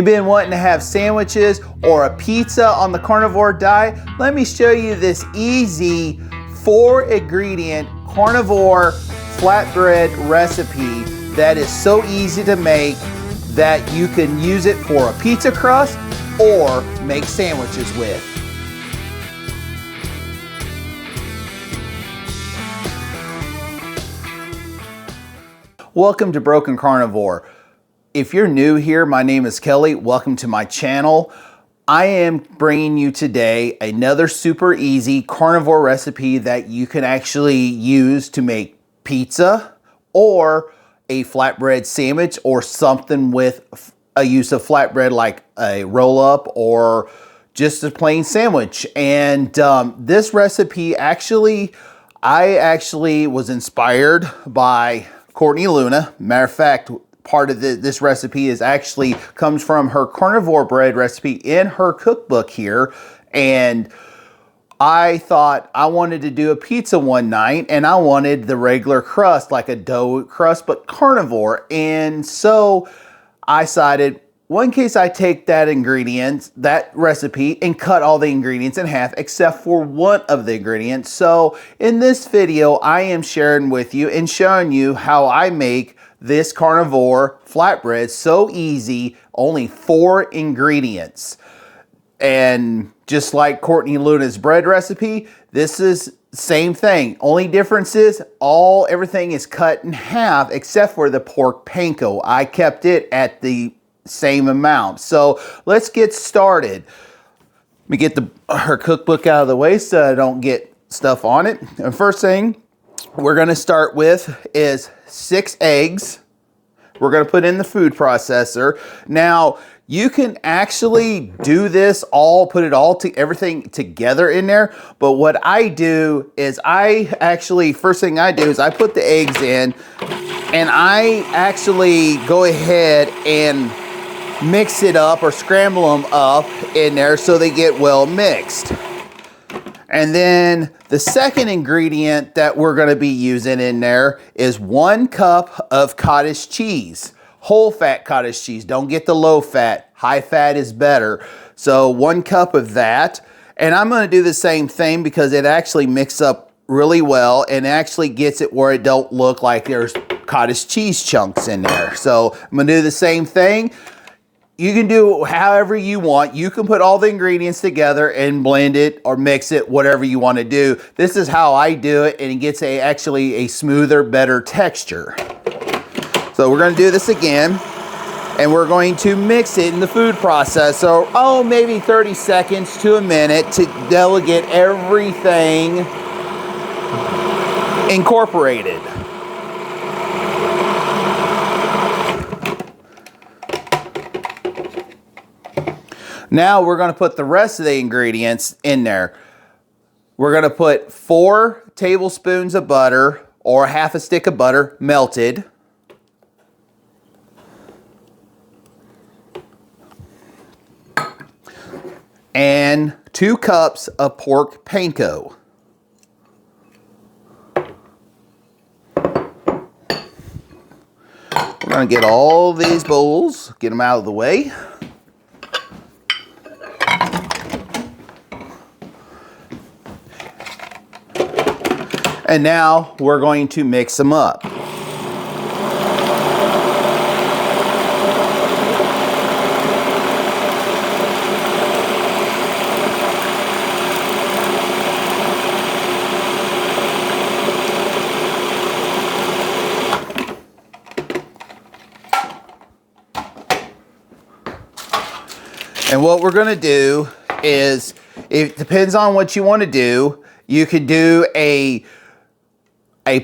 You've been wanting to have sandwiches or a pizza on the carnivore diet? Let me show you this easy 4-ingredient carnivore flatbread recipe that is so easy to make that you can use it for a pizza crust or make sandwiches with. Welcome to Broken Carnivore. If you're new here, my name is Kelly. Welcome to my channel. I am bringing you today another super easy carnivore recipe that you can actually use to make pizza or a flatbread sandwich or something with a use of flatbread like a roll-up or just a plain sandwich. And this recipe I actually was inspired by Courtney Luna. Matter of fact, part of this recipe comes from her carnivore bread recipe in her cookbook here. And I thought I wanted to do a pizza one night and I wanted the regular crust, like a dough crust, but carnivore. And so I decided, well, in case I take that recipe and cut all the ingredients in half except for one of the ingredients. So in this video, I am sharing with you and showing you how I make this carnivore flatbread so easy, only 4 ingredients. And just like Courtney Luna's bread recipe, this is same thing. Only difference is everything is cut in half except for the pork panko. I kept it at the same amount. So let's get started. Let me get her cookbook out of the way so I don't get stuff on it. And first thing we're going to start with is 6 eggs. We're going to put in the food processor. Now, you can actually do this everything together in there. But what I do is first thing I do is I put the eggs in and I actually go ahead and mix it up or scramble them up in there so they get well mixed. And then the second ingredient that we're going to be using in there is 1 cup of cottage cheese. Whole fat cottage cheese. Don't get the low fat. High fat is better. So 1 cup of that. And I'm going to do the same thing because it actually mixes up really well and actually gets it where it don't look like there's cottage cheese chunks in there. So I'm going to do the same thing. You can do however you want. You can put all the ingredients together and blend it or mix it, whatever you want to do. This is how I do it, and it gets actually a smoother, better texture. So we're going to do this again, and we're going to mix it in the food processor, maybe 30 seconds to a minute to get everything incorporated. Now we're going to put the rest of the ingredients in there. We're going to put 4 tablespoons of butter or half a stick of butter melted. And 2 cups of pork panko. We're going to get all these bowls, get them out of the way. And now we're going to mix them up. And what we're going to do is, it depends on what you want to do. You could do a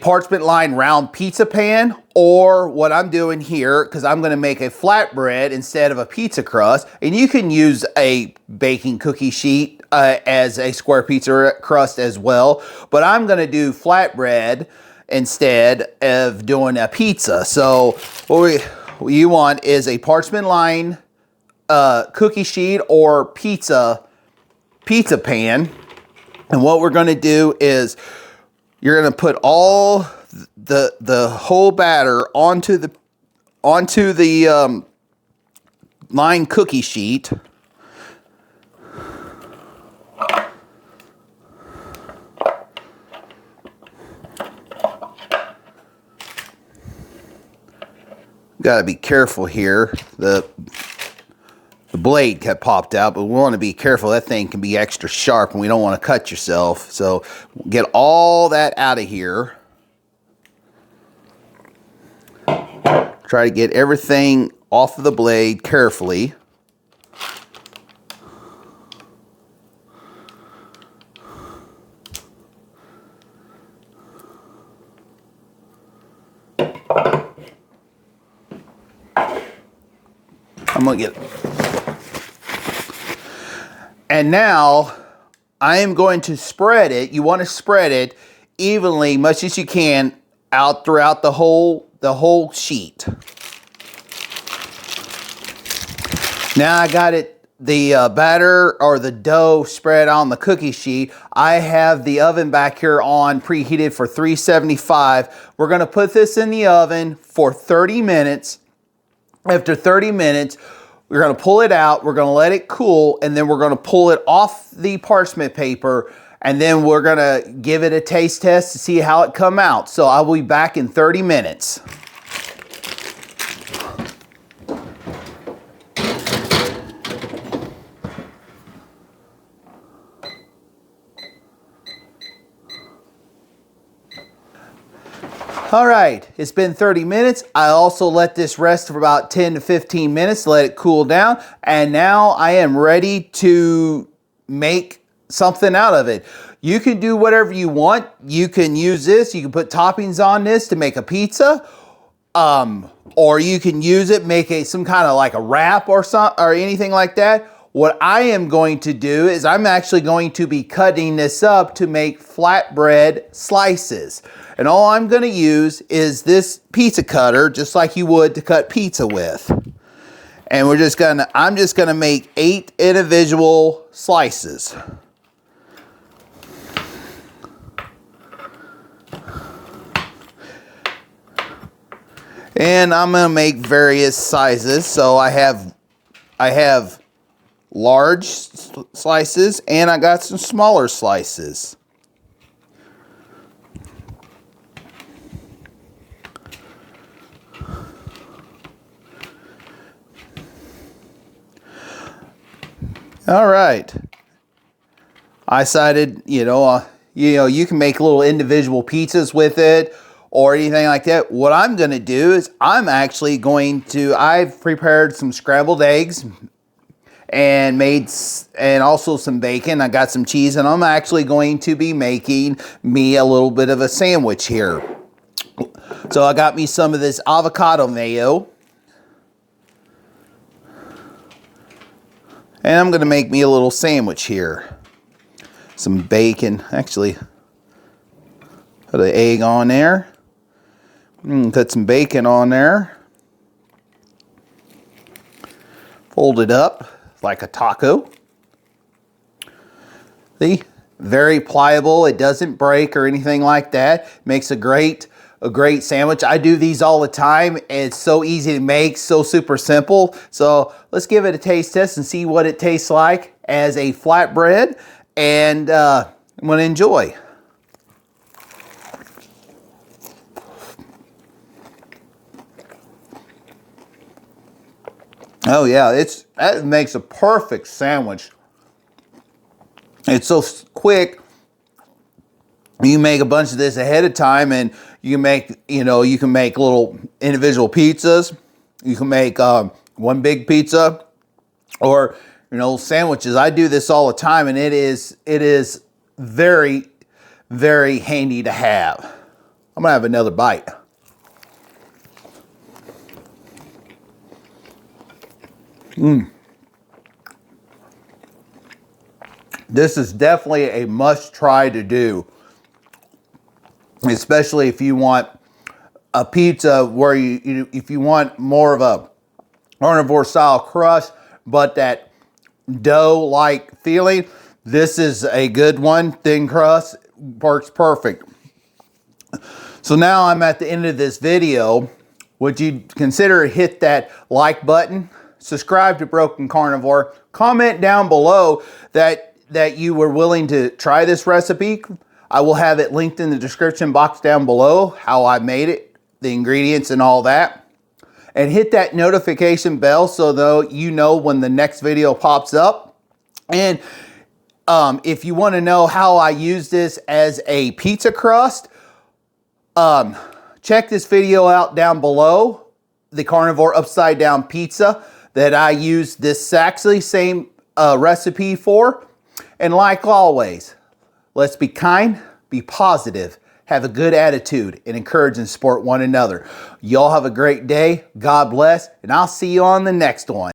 parchment lined round pizza pan, or what I'm doing here, because I'm going to make a flatbread instead of a pizza crust, and you can use a baking cookie sheet as a square pizza crust as well, but I'm going to do flatbread instead of doing a pizza. So what you want is a parchment lined cookie sheet or pizza pan, and what we're going to do is you're going to put all the whole batter onto the lined cookie sheet. Got to be careful here. The blade got popped out, but we want to be careful. That thing can be extra sharp and we don't want to cut yourself. So get all that out of here. Try to get everything off of the blade carefully. I'm gonna get it. And now I am going to spread it. You want to spread it evenly, much as you can, out throughout the whole sheet. Now I got it, the batter or the dough spread on the cookie sheet. I have the oven back here on preheated for 375. We're gonna put this in the oven for 30 minutes. After 30 minutes, we're gonna pull it out, we're gonna let it cool, and then we're gonna pull it off the parchment paper, and then we're gonna give it a taste test to see how it come out. So I will be back in 30 minutes. All right, it's been 30 minutes. I also let this rest for about 10 to 15 minutes, let it cool down. And now I am ready to make something out of it. You can do whatever you want. You can use this, you can put toppings on this to make a pizza. Or you can use it, make some kind of like a wrap or anything like that. What I am going to do is I'm actually going to be cutting this up to make flatbread slices. And all I'm going to use is this pizza cutter, just like you would to cut pizza with. And I'm just going to make 8 individual slices. And I'm going to make various sizes. So I have large slices and I got some smaller slices. All right. I decided, you can make little individual pizzas with it or anything like that. What I'm going to do is I've prepared some scrambled eggs and also some bacon. I got some cheese, and I'm actually going to be making me a little bit of a sandwich here. So I got me some of this avocado mayo. And I'm going to make me a little sandwich here. Some bacon. Actually, put an egg on there. Put some bacon on there. Fold it up like a taco. See? Very pliable. It doesn't break or anything like that. Makes a great sandwich. I do these all the time. It's so easy to make, so super simple. So let's give it a taste test and see what it tastes like as a flatbread. And I'm going to enjoy. Oh yeah, that makes a perfect sandwich. It's so quick. You make a bunch of this ahead of time, and you can make little individual pizzas. You can make one big pizza, or sandwiches. I do this all the time, and it is very, very handy to have. I'm gonna have another bite. This is definitely a must-try to do, especially if you want a pizza where if you want more of a carnivore style crust, but that dough-like feeling. This is a good one. Thin crust works perfect. So now I'm at the end of this video. Would you consider hit that like button? subscribe to Broken Carnivore, comment down below that you were willing to try this recipe. I will have it linked in the description box down below, how I made it, the ingredients and all that. And hit that notification bell so that you know when the next video pops up. And if you want to know how I use this as a pizza crust, check this video out down below, the Carnivore Upside Down Pizza that I use this exactly same recipe for. And like always, let's be kind, be positive, have a good attitude, and encourage and support one another. Y'all have a great day. God bless, and I'll see you on the next one.